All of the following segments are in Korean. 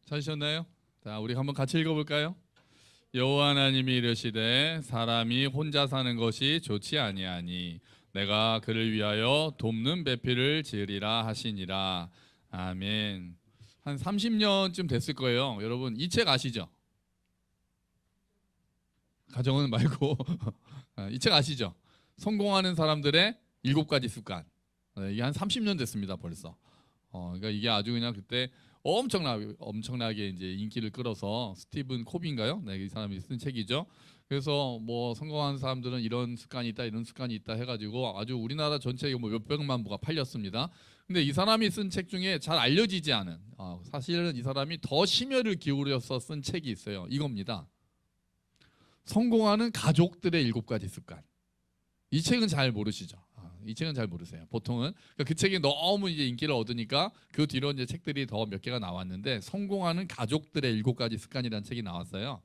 찾으셨나요? 자, 우리 한번 같이 읽어볼까요? 여호와 하나님이 이르시되 사람이 혼자 사는 것이 좋지 아니하니 내가 그를 위하여 돕는 배필을 지으리라 하시니라. 아멘. 한 30년쯤 됐을 거예요. 여러분 이 책 아시죠? 가정은 말고 이 책 아시죠? 성공하는 사람들의 7가지 습관. 이게 한 30년 됐습니다 벌써. 그러니까 이게 아주 그냥 그때 엄청나게 이제 인기를 끌어서 스티븐 코비인가요? 네, 이 사람이 쓴 책이죠. 그래서 뭐 성공한 사람들은 이런 습관이 있다, 이런 습관이 있다 해가지고 아주 우리나라 전체에 뭐 몇백만 부가 팔렸습니다. 근데 이 사람이 쓴 책 중에 잘 알려지지 않은 사실은 이 사람이 더 심혈을 기울여서 쓴 책이 있어요. 이겁니다. 성공하는 가족들의 7가지 습관. 이 책은 잘 모르시죠? 이 책은 잘 모르세요. 보통은 그 책이 너무 이제 인기를 얻으니까 그 뒤로 이제 책들이 더 몇 개가 나왔는데 성공하는 가족들의 7가지 습관이라는 책이 나왔어요.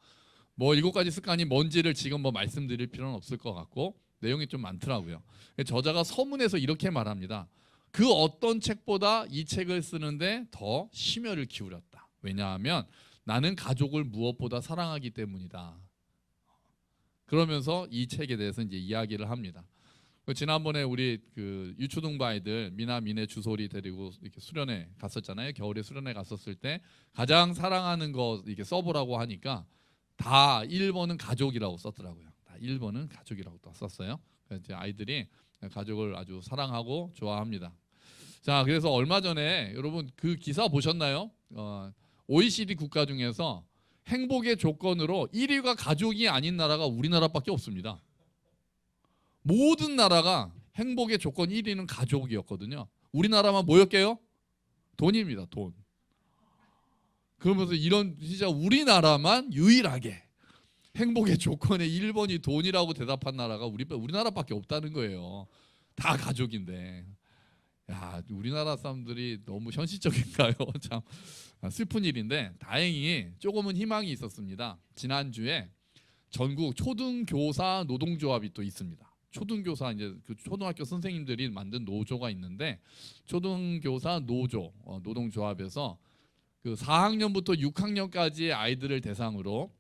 뭐 7가지 습관이 뭔지를 지금 뭐 말씀드릴 필요는 없을 것 같고 내용이 좀 많더라고요. 저자가 서문에서 이렇게 말합니다. 그 어떤 책보다 이 책을 쓰는데 더 심혈을 기울였다. 왜냐하면 나는 가족을 무엇보다 사랑하기 때문이다. 그러면서 이 책에 대해서 이제 이야기를 합니다. 지난번에 우리 그 유초등부 아이들 미나 미네 주솔이 데리고 이렇게 수련회 갔었잖아요. 겨울에 수련회 갔었을 때 가장 사랑하는 거 이렇게 써보라고 하니까 다 1번은 가족이라고 썼더라고요. 다 1번은 가족이라고 또 썼어요. 그래서 이제 아이들이 가족을 아주 사랑하고 좋아합니다. 자, 그래서 얼마 전에 여러분 그 기사 보셨나요? OECD 국가 중에서 행복의 조건으로 1위가 가족이 아닌 나라가 우리나라밖에 없습니다. 모든 나라가 행복의 조건 1위는 가족이었거든요. 우리나라만 뭐였게요? 돈입니다. 돈. 그러면서 이런 진짜 우리나라만 유일하게 행복의 조건의 1번이 돈이라고 대답한 나라가 우리나라밖에 없다는 거예요. 다 가족인데. 야, 우리나라 사람들이 너무 현실적인가요? 참 슬픈 일인데 다행히 조금은 희망이 있었습니다. 지난주에 전국 초등교사 노동조합이 또 있습니다. 초등교사 이제 그 초등학교 선생님들이 만든 노조가 있는데 초등교사 노조 노동조합에서 그 4학년부터 6학년까지의 아이들을 대상으로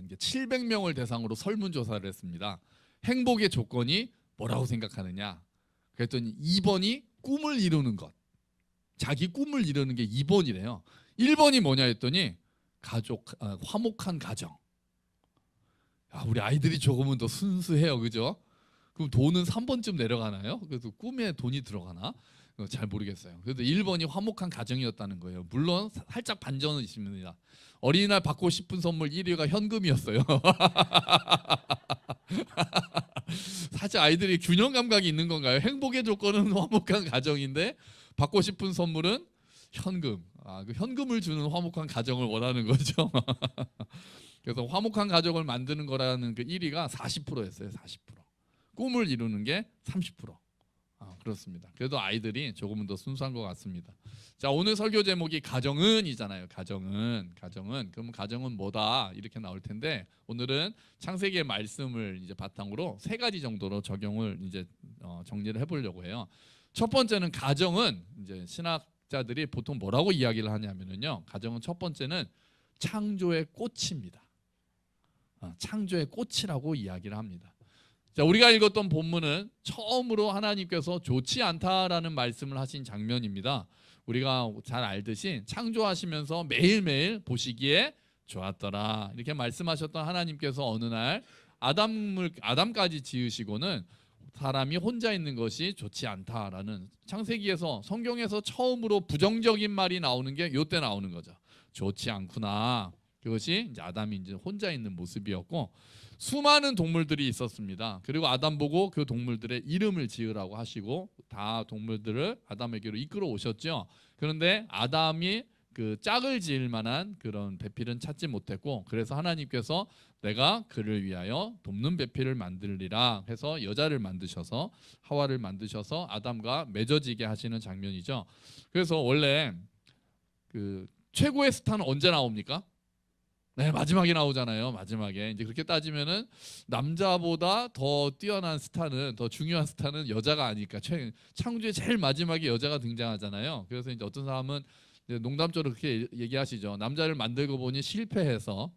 이제 700명을 대상으로 설문조사를 했습니다. 행복의 조건이 뭐라고 생각하느냐? 그랬더니 2번이 꿈을 이루는 것. 자기 꿈을 이루는 게 2번이래요. 1번이 뭐냐 했더니 화목한 가정. 우리 아이들이 조금은 더 순수해요, 그죠? 그럼 돈은 3번쯤 내려가나요? 그래서 꿈에 돈이 들어가나? 잘 모르겠어요. 그래도 1번이 화목한 가정이었다는 거예요. 물론 살짝 반전은 있습니다. 어린이날 받고 싶은 선물 1위가 현금이었어요. 사실 아이들이 균형 감각이 있는 건가요? 행복의 조건은 화목한 가정인데 받고 싶은 선물은 현금. 그 현금을 주는 화목한 가정을 원하는 거죠. 그래서 화목한 가족을 만드는 거라는 그 1위가 40%였어요. 40%. 꿈을 이루는 게 30%. 그렇습니다. 그래도 아이들이 조금은 더 순수한 것 같습니다. 자, 오늘 설교 제목이 가정은이잖아요. 가정은. 그럼 가정은 뭐다? 이렇게 나올 텐데 오늘은 창세기의 말씀을 이제 바탕으로 3가지 정도로 적용을 이제 정리를 해보려고 해요. 첫 번째는 가정은 이제 신학자들이 보통 뭐라고 이야기를 하냐면요. 가정은 첫 번째는 창조의 꽃입니다. 창조의 꽃이라고 이야기를 합니다. 자, 우리가 읽었던 본문은 처음으로 하나님께서 좋지 않다라는 말씀을 하신 장면입니다. 우리가 잘 알듯이 창조하시면서 매일매일 보시기에 좋았더라 이렇게 말씀하셨던 하나님께서 어느 날 아담까지 지으시고는 사람이 혼자 있는 것이 좋지 않다라는 창세기에서 성경에서 처음으로 부정적인 말이 나오는 게 이때 나오는 거죠. 좋지 않구나. 그것이 이제 아담이 이제 혼자 있는 모습이었고 수많은 동물들이 있었습니다. 그리고 아담 보고 그 동물들의 이름을 지으라고 하시고 다 동물들을 아담에게로 이끌어 오셨죠. 그런데 아담이 그 짝을 지을 만한 그런 배필은 찾지 못했고 그래서 하나님께서 내가 그를 위하여 돕는 배필을 만들리라 해서 여자를 만드셔서 하와를 만드셔서 아담과 맺어지게 하시는 장면이죠. 그래서 원래 그 최고의 스타는 언제 나옵니까? 네, 마지막에 나오잖아요. 마지막에 이제 그렇게 따지면은 남자보다 더 뛰어난 스타는 더 중요한 스타는 여자가 아닐까. 창조의 제일 마지막에 여자가 등장하잖아요. 그래서 이제 어떤 사람은 농담적으로 그렇게 얘기하시죠. 남자를 만들고 보니 실패해서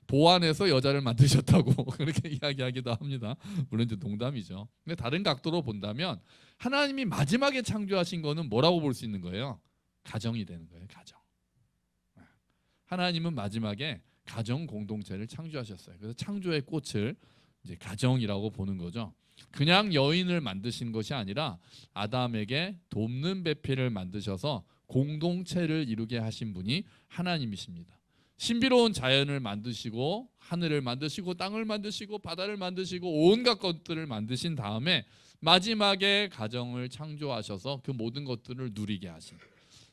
보완해서 여자를 만드셨다고 그렇게 이야기하기도 합니다. 물론 이제 농담이죠. 근데 다른 각도로 본다면 하나님이 마지막에 창조하신 거는 뭐라고 볼 수 있는 거예요? 가정이 되는 거예요. 가정. 하나님은 마지막에 가정 공동체를 창조하셨어요. 그래서 창조의 꽃을 이제 가정이라고 보는 거죠. 그냥 여인을 만드신 것이 아니라 아담에게 돕는 배필을 만드셔서 공동체를 이루게 하신 분이 하나님이십니다. 신비로운 자연을 만드시고 하늘을 만드시고 땅을 만드시고 바다를 만드시고 온갖 것들을 만드신 다음에 마지막에 가정을 창조하셔서 그 모든 것들을 누리게 하신,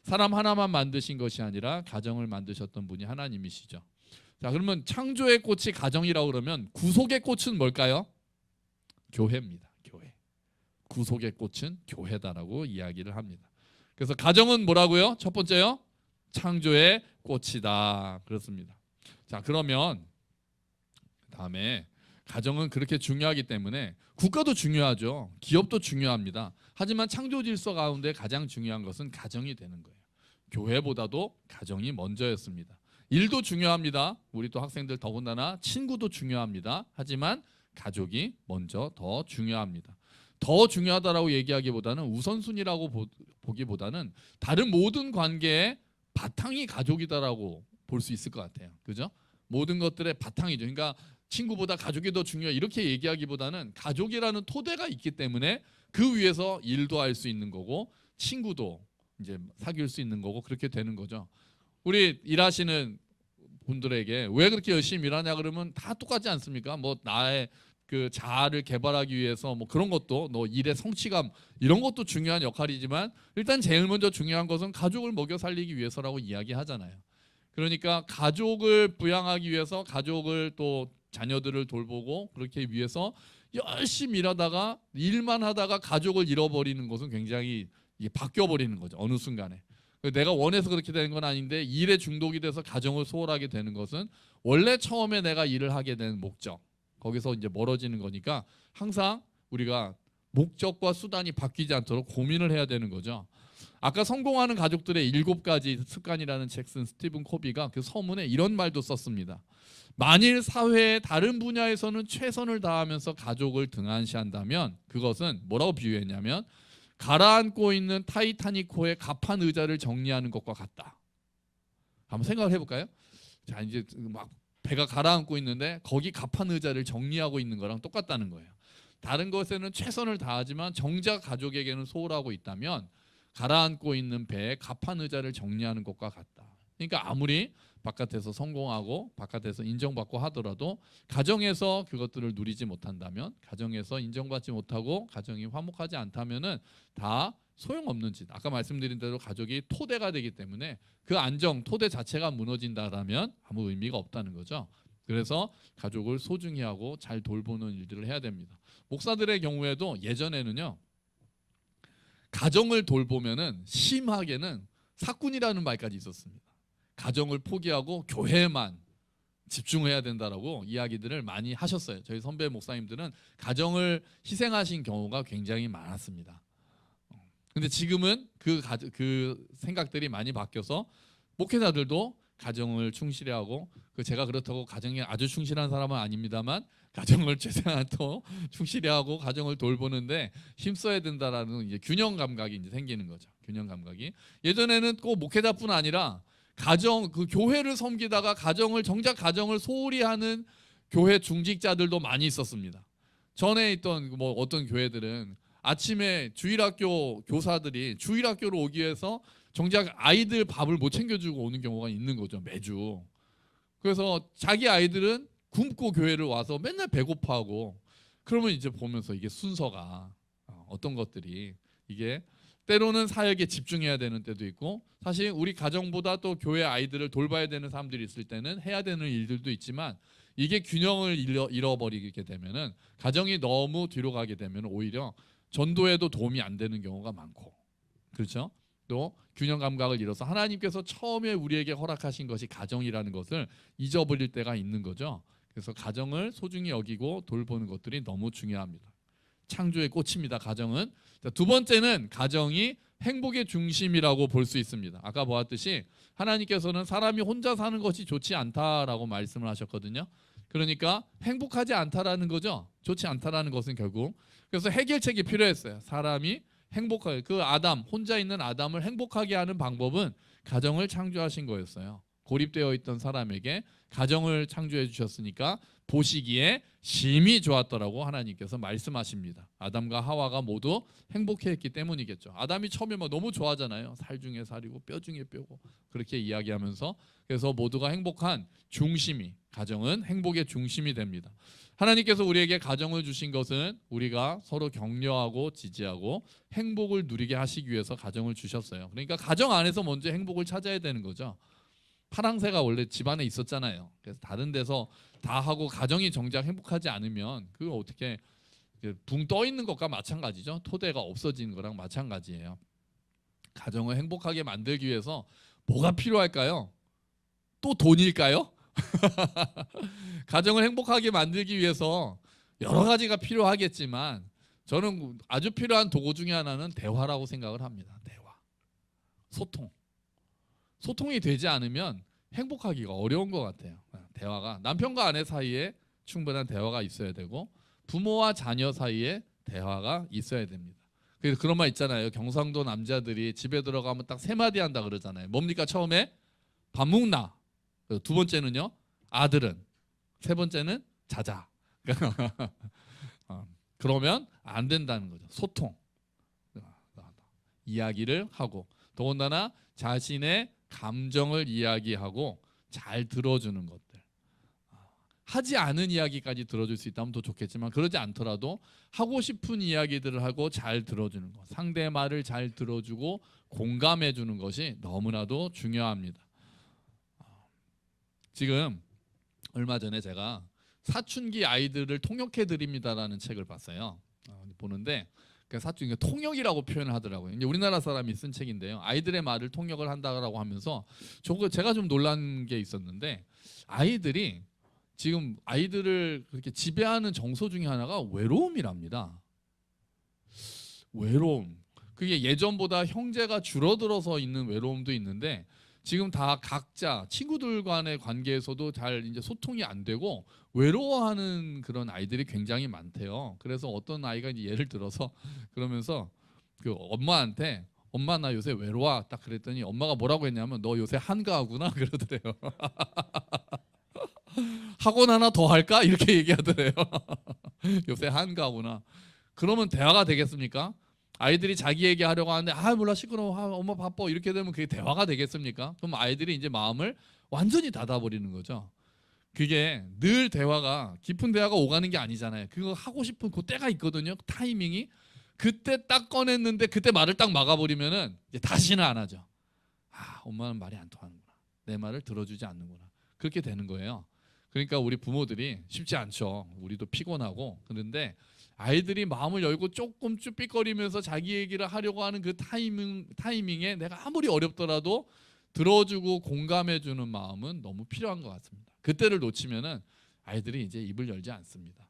사람 하나만 만드신 것이 아니라 가정을 만드셨던 분이 하나님이시죠. 자, 그러면 창조의 꽃이 가정이라고 그러면 구속의 꽃은 뭘까요? 교회입니다. 교회. 구속의 꽃은 교회다라고 이야기를 합니다. 그래서 가정은 뭐라고요? 첫 번째요, 창조의 꽃이다. 그렇습니다. 자, 그러면 다음에 가정은 그렇게 중요하기 때문에 국가도 중요하죠. 기업도 중요합니다. 하지만 창조 질서 가운데 가장 중요한 것은 가정이 되는 거예요. 교회보다도 가정이 먼저였습니다. 일도 중요합니다. 우리 또 학생들 더군다나 친구도 중요합니다. 하지만 가족이 먼저 더 중요합니다. 더 중요하다라고 얘기하기보다는 우선순위라고 보기보다는 다른 모든 관계의 바탕이 가족이다라고 볼 수 있을 것 같아요. 그죠? 모든 것들의 바탕이죠. 그러니까 친구보다 가족이 더 중요해 이렇게 얘기하기보다는 가족이라는 토대가 있기 때문에 그 위에서 일도 할 수 있는 거고 친구도 이제 사귈 수 있는 거고 그렇게 되는 거죠. 우리 일하시는 분들에게 왜 그렇게 열심히 일하냐 그러면 다 똑같지 않습니까? 뭐 나의 그 자아를 개발하기 위해서 뭐 그런 것도 너 일의 성취감 이런 것도 중요한 역할이지만 일단 제일 먼저 중요한 것은 가족을 먹여 살리기 위해서라고 이야기하잖아요. 그러니까 가족을 부양하기 위해서 가족을 또 자녀들을 돌보고 그렇게 위해서 열심히 일하다가 일만 하다가 가족을 잃어버리는 것은 굉장히 이게 바뀌어 버리는 거죠. 어느 순간에. 내가 원해서 그렇게 되는 건 아닌데 일에 중독이 돼서 가정을 소홀하게 되는 것은 원래 처음에 내가 일을 하게 된 목적 거기서 이제 멀어지는 거니까 항상 우리가 목적과 수단이 바뀌지 않도록 고민을 해야 되는 거죠. 아까 성공하는 가족들의 7가지 습관이라는 책 쓴 스티븐 코비가 그 서문에 이런 말도 썼습니다. 만일 사회의 다른 분야에서는 최선을 다하면서 가족을 등한시한다면 그것은 뭐라고 비유했냐면 가라앉고 있는 타이타닉호의 갑판 의자를 정리하는 것과 같다. 한번 생각을 해볼까요? 자, 이제 막 배가 가라앉고 있는데 거기 갑판 의자를 정리하고 있는 거랑 똑같다는 거예요. 다른 것에는 최선을 다하지만 정작 가족에게는 소홀하고 있다면 가라앉고 있는 배에 갑판 의자를 정리하는 것과 같다. 그러니까 아무리 바깥에서 성공하고 바깥에서 인정받고 하더라도 가정에서 그것들을 누리지 못한다면 가정에서 인정받지 못하고 가정이 화목하지 않다면은 다 소용없는 짓. 아까 말씀드린 대로 가족이 토대가 되기 때문에 그 안정 토대 자체가 무너진다라면 아무 의미가 없다는 거죠. 그래서 가족을 소중히 하고 잘 돌보는 일들을 해야 됩니다. 목사들의 경우에도 예전에는요. 가정을 돌보면은 심하게는 사꾼이라는 말까지 있었습니다. 가정을 포기하고 교회만 집중해야 된다라고 이야기들을 많이 하셨어요. 저희 선배 목사님들은 가정을 희생하신 경우가 굉장히 많았습니다. 근데 지금은 그 생각들이 많이 바뀌어서 목회자들도 가정을 충실히 하고 제가 그렇다고 가정에 아주 충실한 사람은 아닙니다만 가정을 최대한 또 충실히 하고 가정을 돌보는데 힘써야 된다라는 이제 균형 감각이 이제 생기는 거죠. 균형 감각이 예전에는 꼭 목회자뿐 아니라 가정 그 교회를 섬기다가 정작 가정을 소홀히 하는 교회 중직자들도 많이 있었습니다. 전에 있던 뭐 어떤 교회들은 아침에 주일학교 교사들이 주일학교로 오기 위해서 정작 아이들 밥을 못 챙겨주고 오는 경우가 있는 거죠. 매주. 그래서 자기 아이들은 굶고 교회를 와서 맨날 배고파하고 그러면 이제 보면서 이게 순서가 어떤 것들이 이게 때로는 사역에 집중해야 되는 때도 있고 사실 우리 가정보다 또 교회 아이들을 돌봐야 되는 사람들이 있을 때는 해야 되는 일들도 있지만 이게 균형을 잃어버리게 되면은 가정이 너무 뒤로 가게 되면 오히려 전도에도 도움이 안 되는 경우가 많고 그렇죠? 또 균형 감각을 잃어서 하나님께서 처음에 우리에게 허락하신 것이 가정이라는 것을 잊어버릴 때가 있는 거죠. 그래서 가정을 소중히 여기고 돌보는 것들이 너무 중요합니다. 창조의 꽃입니다. 가정은. 자, 두 번째는 가정이 행복의 중심이라고 볼 수 있습니다. 아까 보았듯이 하나님께서는 사람이 혼자 사는 것이 좋지 않다라고 말씀을 하셨거든요. 그러니까 행복하지 않다라는 거죠. 좋지 않다라는 것은 결국. 그래서 해결책이 필요했어요. 사람이 행복하게, 그 아담, 혼자 있는 아담을 행복하게 하는 방법은 가정을 창조하신 거였어요. 고립되어 있던 사람에게 가정을 창조해 주셨으니까 보시기에 심히 좋았더라고 하나님께서 말씀하십니다. 아담과 하와가 모두 행복해했기 때문이겠죠. 아담이 처음에 막 너무 좋아하잖아요. 살 중에 살이고 뼈 중에 뼈고 그렇게 이야기하면서, 그래서 모두가 행복한 중심이, 가정은 행복의 중심이 됩니다. 하나님께서 우리에게 가정을 주신 것은 우리가 서로 격려하고 지지하고 행복을 누리게 하시기 위해서 가정을 주셨어요. 그러니까 가정 안에서 먼저 행복을 찾아야 되는 거죠. 파랑새가 원래 집안에 있었잖아요. 그래서 다른 데서 다 하고 가정이 정작 행복하지 않으면 그거 어떻게, 붕 떠 있는 것과 마찬가지죠. 토대가 없어지는 거랑 마찬가지예요. 가정을 행복하게 만들기 위해서 뭐가 필요할까요? 또 돈일까요? 가정을 행복하게 만들기 위해서 여러 가지가 필요하겠지만 저는 아주 필요한 도구 중에 하나는 대화라고 생각을 합니다. 대화, 소통. 소통이 되지 않으면 행복하기가 어려운 것 같아요. 대화가, 남편과 아내 사이에 충분한 대화가 있어야 되고 부모와 자녀 사이에 대화가 있어야 됩니다. 그래서 그런 말 있잖아요. 경상도 남자들이 집에 들어가면 딱 세 마디 한다 그러잖아요. 뭡니까? 처음에 밥 먹나? 두 번째는요, 아들은. 세 번째는 자자. 그러면 안 된다는 거죠. 소통, 이야기를 하고, 더군다나 자신의 감정을 이야기하고 잘 들어주는 것들. 하지 않은 이야기까지 들어줄 수 있다면 더 좋겠지만 그러지 않더라도 하고 싶은 이야기들을 하고 잘 들어주는 것, 상대의 말을 잘 들어주고 공감해 주는 것이 너무나도 중요합니다. 지금 얼마 전에 제가 사춘기 아이들을 통역해 드립니다라는 책을 봤어요. 보는데 그 사춘기 통역이라고 표현을 하더라고요. 이제 우리나라 사람이 쓴 책인데요. 아이들의 말을 통역을 한다라고 하면서 제가 좀 놀란 게 있었는데, 아이들이 지금 아이들을 그렇게 지배하는 정서 중에 하나가 외로움이랍니다. 외로움. 그게 예전보다 형제가 줄어들어서 있는 외로움도 있는데 지금 다 각자 친구들 간의 관계에서도 잘 이제 소통이 안 되고 외로워하는 그런 아이들이 굉장히 많대요. 그래서 어떤 아이가 이제 예를 들어서 그러면서 그 엄마한테, 엄마 나 요새 외로워 딱 그랬더니 엄마가 뭐라고 했냐면 너 요새 한가하구나 그러더래요. 학원 하나 더 할까? 이렇게 얘기하더래요. 요새 한가하구나. 그러면 대화가 되겠습니까? 아이들이 자기 얘기하려고 하는데 몰라 시끄러워, 엄마 바빠, 이렇게 되면 그게 대화가 되겠습니까? 그럼 아이들이 이제 마음을 완전히 닫아버리는 거죠. 그게 늘 대화가, 깊은 대화가 오가는 게 아니잖아요. 그거 하고 싶은 그 때가 있거든요. 타이밍이. 그때 딱 꺼냈는데 그때 말을 딱 막아버리면은 이제 다시는 안 하죠. 엄마는 말이 안 통하는구나, 내 말을 들어주지 않는구나, 그렇게 되는 거예요. 그러니까 우리 부모들이 쉽지 않죠. 우리도 피곤하고. 그런데 아이들이 마음을 열고 조금 쭈삣거리면서 자기 얘기를 하려고 하는 그 타이밍에 내가 아무리 어렵더라도 들어주고 공감해주는 마음은 너무 필요한 것 같습니다. 그때를 놓치면은 아이들이 이제 입을 열지 않습니다.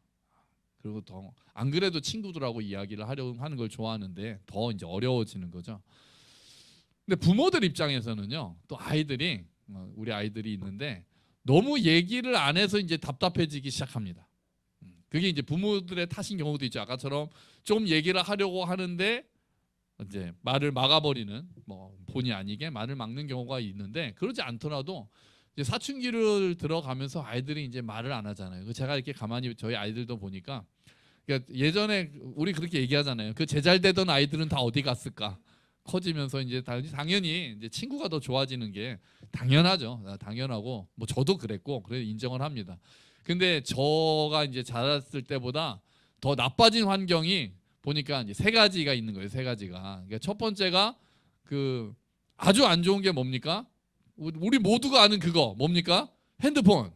그리고 더 안 그래도 친구들하고 이야기를 하려고 하는 걸 좋아하는데 더 이제 어려워지는 거죠. 근데 부모들 입장에서는요, 또 아이들이, 우리 아이들이 있는데 너무 얘기를 안 해서 이제 답답해지기 시작합니다. 그게 이제 부모들의 탓인 경우도 있죠. 아까처럼 좀 얘기를 하려고 하는데 이제 말을 막아버리는, 뭐 본의 아니게 말을 막는 경우가 있는데, 그러지 않더라도 이제 사춘기를 들어가면서 아이들이 이제 말을 안 하잖아요. 제가 이렇게 가만히 저희 아이들도 보니까, 그러니까 예전에 우리 그렇게 얘기하잖아요. 그 제잘되던 아이들은 다 어디 갔을까? 커지면서 이제 당연히 이제 친구가 더 좋아지는 게 당연하죠. 당연하고 뭐 저도 그랬고, 그래 인정을 합니다. 근데 저가 이제 자랐을 때보다 더 나빠진 환경이 보니까 이제 세 가지가 있는 거예요. 세 가지가. 그러니까 첫 번째가 그 아주 안 좋은 게 뭡니까? 우리 모두가 아는 그거 뭡니까? 핸드폰.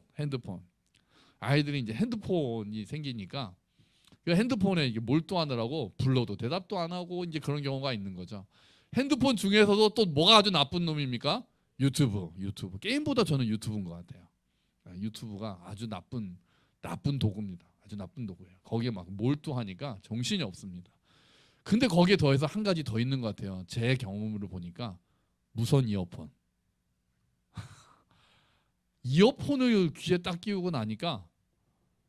아이들이 이제 핸드폰이 생기니까 그 핸드폰에 이게 몰두하느라고 불러도 대답도 안 하고 이제 그런 경우가 있는 거죠. 핸드폰 중에서도 또 뭐가 아주 나쁜 놈입니까? 유튜브. 게임보다 저는 유튜브인 것 같아요. 유튜브가 아주 나쁜 도구입니다. 아주 나쁜 도구예요. 거기에 막 몰두하니까 정신이 없습니다. 근데 거기에 더해서 한 가지 더 있는 것 같아요. 제 경험으로 보니까 무선 이어폰. 이어폰을 귀에 딱 끼우고 나니까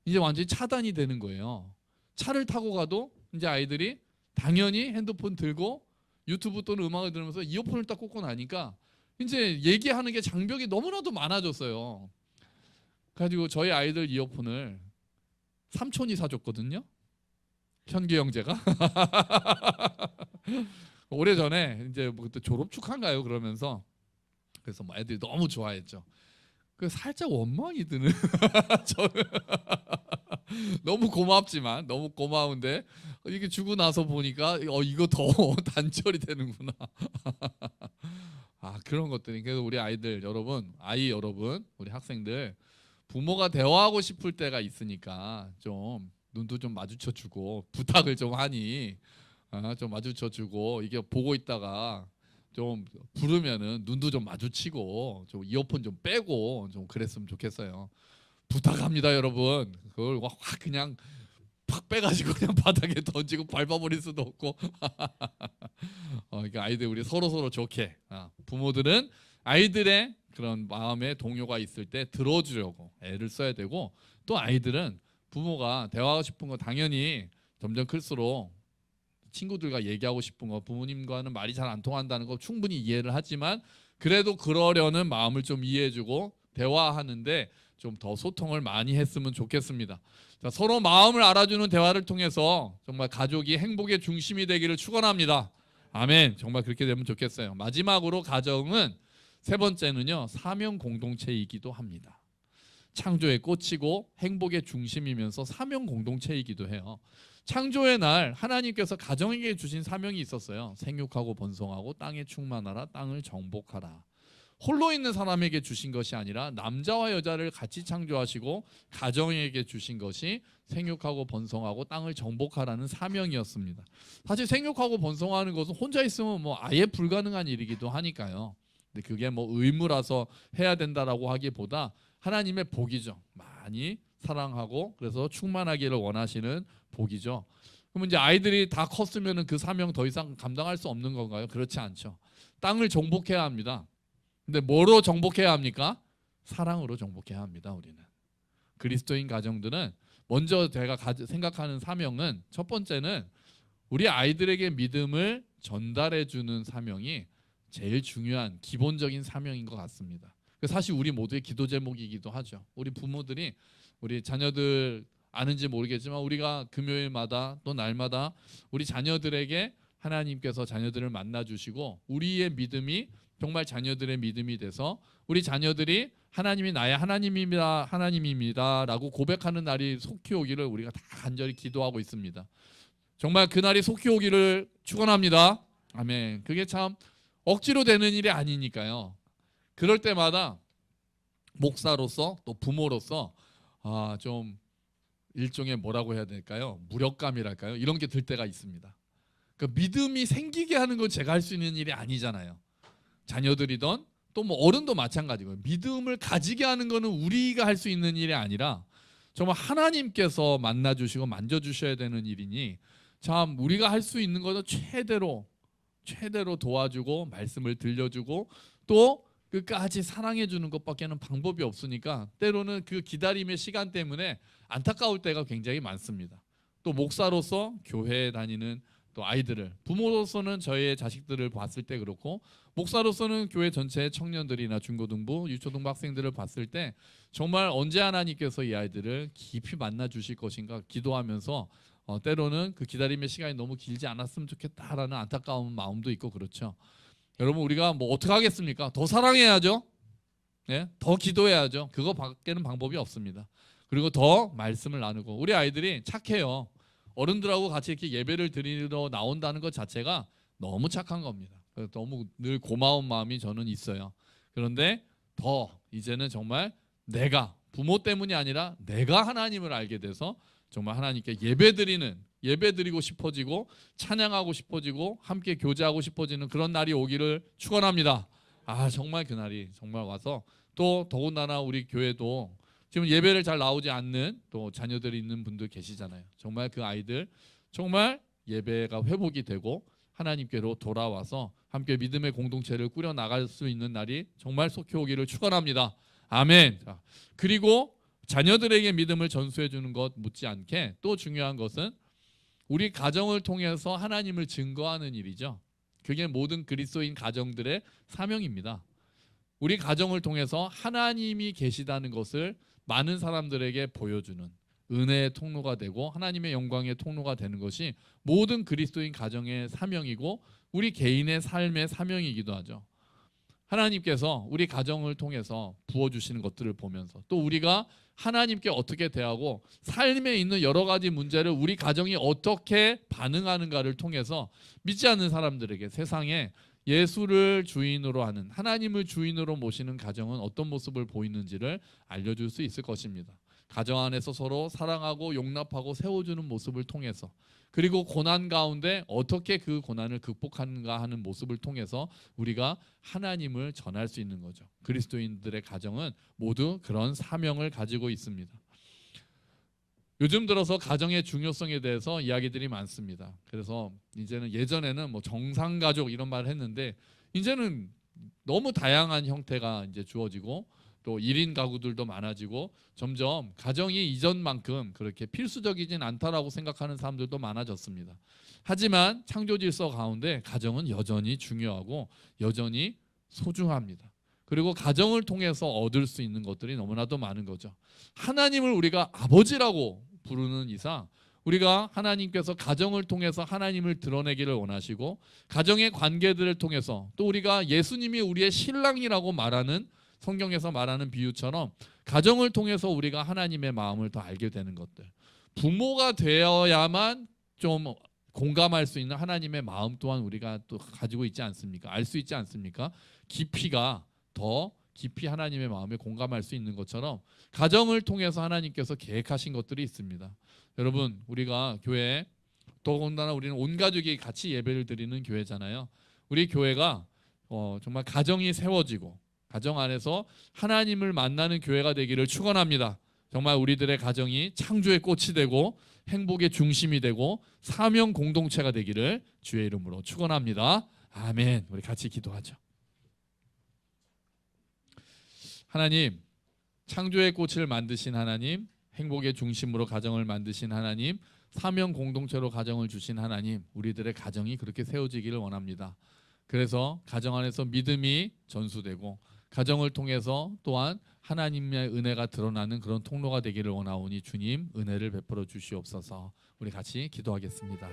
이제 완전히 차단이 되는 거예요. 차를 타고 가도 이제 아이들이 당연히 핸드폰 들고 유튜브 또는 음악을 들으면서 이어폰을 딱 꽂고 나니까 이제 얘기하는 게 장벽이 너무나도 많아졌어요. 그래가지고 저희 아이들 이어폰을 삼촌이 사줬거든요. 현기 형제가. 오래전에 이제 뭐 그때 졸업 축하인가요? 그러면서 그래서 뭐 애들이 너무 좋아했죠. 그 살짝 원망이 드는 저는 너무 고맙지만 너무 고마운데 이게 주고 나서 보니까 이거 더 단절이 되는구나. 아 그런 것들이. 그래서 우리 아이들 여러분, 아이 여러분, 우리 학생들 부모가 대화하고 싶을 때가 있으니까 좀 눈도 좀 마주쳐주고 부탁을 좀 하니 좀 마주쳐주고 이게 보고 있다가 좀 부르면은 눈도 좀 마주치고 좀 이어폰 좀 빼고 좀 그랬으면 좋겠어요. 부탁합니다 여러분. 그걸 확 그냥 팍 빼가지고 그냥 바닥에 던지고 밟아버릴 수도 없고 그러니까 아이들 우리 서로 좋게 부모들은 아이들의 그런 마음에 동요가 있을 때 들어주려고 애를 써야 되고 또 아이들은 부모가 대화하고 싶은 거 당연히 점점 클수록 친구들과 얘기하고 싶은 거 부모님과는 말이 잘 안 통한다는 거 충분히 이해를 하지만 그래도 그러려는 마음을 좀 이해해주고 대화하는데 좀 더 소통을 많이 했으면 좋겠습니다. 자, 서로 마음을 알아주는 대화를 통해서 정말 가족이 행복의 중심이 되기를 축원합니다. 아멘. 정말 그렇게 되면 좋겠어요. 마지막으로 가정은 세 번째는요, 사명 공동체이기도 합니다. 창조의 꽃이고 행복의 중심이면서 사명 공동체이기도 해요. 창조의 날 하나님께서 가정에게 주신 사명이 있었어요. 생육하고 번성하고 땅에 충만하라, 땅을 정복하라. 홀로 있는 사람에게 주신 것이 아니라 남자와 여자를 같이 창조하시고 가정에게 주신 것이 생육하고 번성하고 땅을 정복하라는 사명이었습니다. 사실 생육하고 번성하는 것은 혼자 있으면 뭐 아예 불가능한 일이기도 하니까요. 근데 그게 뭐 의무라서 해야 된다라고 하기보다 하나님의 복이죠. 많이 사랑하고 그래서 충만하기를 원하시는 복이죠. 그럼 이제 아이들이 다 컸으면 그 사명 더 이상 감당할 수 없는 건가요? 그렇지 않죠. 땅을 정복해야 합니다. 근데 뭐로 정복해야 합니까? 사랑으로 정복해야 합니다. 우리는 그리스도인 가정들은 먼저 제가 생각하는 사명은 첫 번째는 우리 아이들에게 믿음을 전달해 주는 사명이 제일 중요한 기본적인 사명인 것 같습니다. 사실 우리 모두의 기도 제목이기도 하죠. 우리 부모들이 우리 자녀들 아는지 모르겠지만 우리가 금요일마다 또 날마다 우리 자녀들에게 하나님께서 자녀들을 만나 주시고 우리의 믿음이 정말 자녀들의 믿음이 돼서 우리 자녀들이 하나님이 나의 하나님입니다라고 고백하는 날이 속히 오기를 우리가 다 간절히 기도하고 있습니다. 정말 그 날이 속히 오기를 축원합니다. 아멘. 그게 참 억지로 되는 일이 아니니까요. 그럴 때마다 목사로서 또 부모로서 좀 일종의 뭐라고 해야 될까요? 무력감이랄까요? 이런 게 들 때가 있습니다. 그러니까 믿음이 생기게 하는 건 제가 할 수 있는 일이 아니잖아요. 자녀들이던 또 뭐 어른도 마찬가지고요. 믿음을 가지게 하는 거는 우리가 할 수 있는 일이 아니라 정말 하나님께서 만나 주시고 만져 주셔야 되는 일이니 참 우리가 할 수 있는 것은 최대로 도와주고 말씀을 들려주고 또 끝까지 사랑해 주는 것밖에는 방법이 없으니까 때로는 그 기다림의 시간 때문에 안타까울 때가 굉장히 많습니다. 또 목사로서 교회에 다니는 또 아이들을, 부모로서는 저의 자식들을 봤을 때 그렇고 목사로서는 교회 전체의 청년들이나 중고등부, 유초등부 학생들을 봤을 때 정말 언제 하나님께서 이 아이들을 깊이 만나 주실 것인가 기도하면서 때로는 그 기다림의 시간이 너무 길지 않았으면 좋겠다라는 안타까운 마음도 있고 그렇죠. 여러분 우리가 뭐 어떻게 하겠습니까? 더 사랑해야죠. 예? 더 기도해야죠. 그거 밖에는 방법이 없습니다. 그리고 더 말씀을 나누고 우리 아이들이 착해요. 어른들하고 같이 이렇게 예배를 드리러 나온다는 것 자체가 너무 착한 겁니다. 그래서 너무 늘 고마운 마음이 저는 있어요. 그런데 더 이제는 정말 내가 부모 때문이 아니라 내가 하나님을 알게 돼서 정말 하나님께 예배드리고 싶어지고 찬양하고 싶어지고 함께 교제하고 싶어지는 그런 날이 오기를 축원합니다. 정말 그 날이 정말 와서 또 더군다나 우리 교회도 지금 예배를 잘 나오지 않는 또 자녀들이 있는 분들 계시잖아요. 정말 그 아이들 정말 예배가 회복이 되고 하나님께로 돌아와서 함께 믿음의 공동체를 꾸려 나갈 수 있는 날이 정말 속히 오기를 축원합니다. 아멘. 자, 그리고 자녀들에게 믿음을 전수해 주는 것 못지않게 또 중요한 것은 우리 가정을 통해서 하나님을 증거하는 일이죠. 그게 모든 그리스도인 가정들의 사명입니다. 우리 가정을 통해서 하나님이 계시다는 것을 많은 사람들에게 보여주는 은혜의 통로가 되고 하나님의 영광의 통로가 되는 것이 모든 그리스도인 가정의 사명이고 우리 개인의 삶의 사명이기도 하죠. 하나님께서 우리 가정을 통해서 부어주시는 것들을 보면서 또 우리가 하나님께 어떻게 대하고 삶에 있는 여러 가지 문제를 우리 가정이 어떻게 반응하는가를 통해서 믿지 않는 사람들에게 세상에 예수를 주인으로 하는 하나님을 주인으로 모시는 가정은 어떤 모습을 보이는지를 알려줄 수 있을 것입니다. 가정 안에서 서로 사랑하고 용납하고 세워주는 모습을 통해서 그리고 고난 가운데 어떻게 그 고난을 극복하는가 하는 모습을 통해서 우리가 하나님을 전할 수 있는 거죠. 그리스도인들의 가정은 모두 그런 사명을 가지고 있습니다. 요즘 들어서 가정의 중요성에 대해서 이야기들이 많습니다. 그래서 이제는 예전에는 뭐 정상가족 이런 말을 했는데 이제는 너무 다양한 형태가 이제 주어지고 또 1인 가구들도 많아지고 점점 가정이 이전만큼 그렇게 필수적이진 않다라고 생각하는 사람들도 많아졌습니다. 하지만 창조 질서 가운데 가정은 여전히 중요하고 여전히 소중합니다. 그리고 가정을 통해서 얻을 수 있는 것들이 너무나도 많은 거죠. 하나님을 우리가 아버지라고 부르는 이상 우리가 하나님께서 가정을 통해서 하나님을 드러내기를 원하시고 가정의 관계들을 통해서 또 우리가 예수님이 우리의 신랑이라고 말하는 성경에서 말하는 비유처럼 가정을 통해서 우리가 하나님의 마음을 더 알게 되는 것들, 부모가 되어야만 좀 공감할 수 있는 하나님의 마음 또한 우리가 또 가지고 있지 않습니까? 알 수 있지 않습니까? 깊이가 더 깊이 하나님의 마음에 공감할 수 있는 것처럼 가정을 통해서 하나님께서 계획하신 것들이 있습니다. 여러분, 우리가 교회 더군다나 우리는 온 가족이 같이 예배를 드리는 교회잖아요. 우리 교회가 정말 가정이 세워지고 가정 안에서 하나님을 만나는 교회가 되기를 축원합니다. 정말 우리들의 가정이 창조의 꽃이 되고 행복의 중심이 되고 사명 공동체가 되기를 주의 이름으로 축원합니다. 아멘. 우리 같이 기도하죠. 하나님, 창조의 꽃을 만드신 하나님, 행복의 중심으로 가정을 만드신 하나님, 사명 공동체로 가정을 주신 하나님, 우리들의 가정이 그렇게 세워지기를 원합니다. 그래서 가정 안에서 믿음이 전수되고 가정을 통해서 또한 하나님의 은혜가 드러나는 그런 통로가 되기를 원하오니 주님 은혜를 베풀어 주시옵소서. 우리 같이 기도하겠습니다.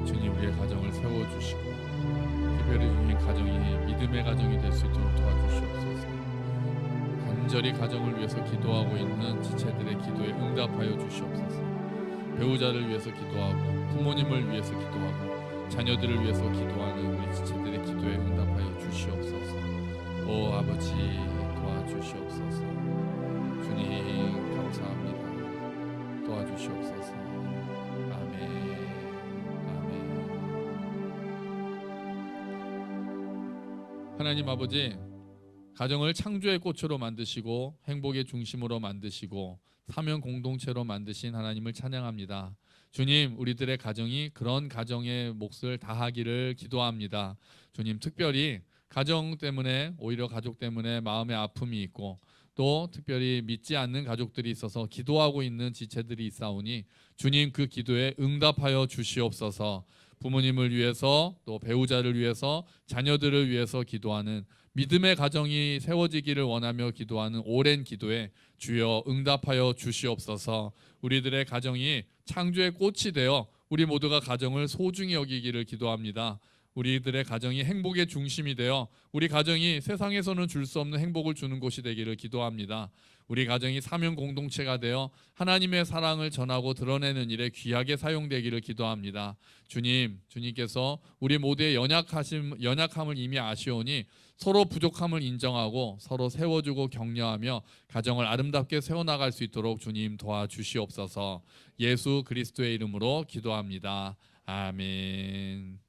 주님, 우리의 가정을 세워주시고 특별히 우리의 가정이 믿음의 가정이 될 수 있도록 도와주시옵소서. 간절히 가정을 위해서 기도하고 있는 지체들의 기도에 응답하여 주시옵소서. 배우자를 위해서 기도하고 부모님을 위해서 기도하고 자녀들을 위해서 기도하는 우리 지체들의 기도에 응답하여 주시옵소서. 오 아버지 도와주시옵소서. 주님 감사합니다. 도와주시옵소서. 하나님 아버지, 가정을 창조의 꽃으로 만드시고 행복의 중심으로 만드시고 사명 공동체로 만드신 하나님을 찬양합니다. 주님, 우리들의 가정이 그런 가정의 몫을 다하기를 기도합니다. 주님, 특별히 가정 때문에 오히려 가족 때문에 마음의 아픔이 있고 또 특별히 믿지 않는 가족들이 있어서 기도하고 있는 지체들이 있사오니 주님 그 기도에 응답하여 주시옵소서. 부모님을 위해서 또 배우자를 위해서 자녀들을 위해서 기도하는 믿음의 가정이 세워지기를 원하며 기도하는 오랜 기도에 주여 응답하여 주시옵소서. 우리들의 가정이 창조의 꽃이 되어 우리 모두가 가정을 소중히 여기기를 기도합니다. 우리들의 가정이 행복의 중심이 되어 우리 가정이 세상에서는 줄 수 없는 행복을 주는 곳이 되기를 기도합니다. 우리 가정이 사명 공동체가 되어 하나님의 사랑을 전하고 드러내는 일에 귀하게 사용되기를 기도합니다. 주님께서 우리 모두의 연약함을 이미 아시오니 서로 부족함을 인정하고 서로 세워주고 격려하며 가정을 아름답게 세워나갈 수 있도록 주님 도와주시옵소서. 예수 그리스도의 이름으로 기도합니다. 아멘.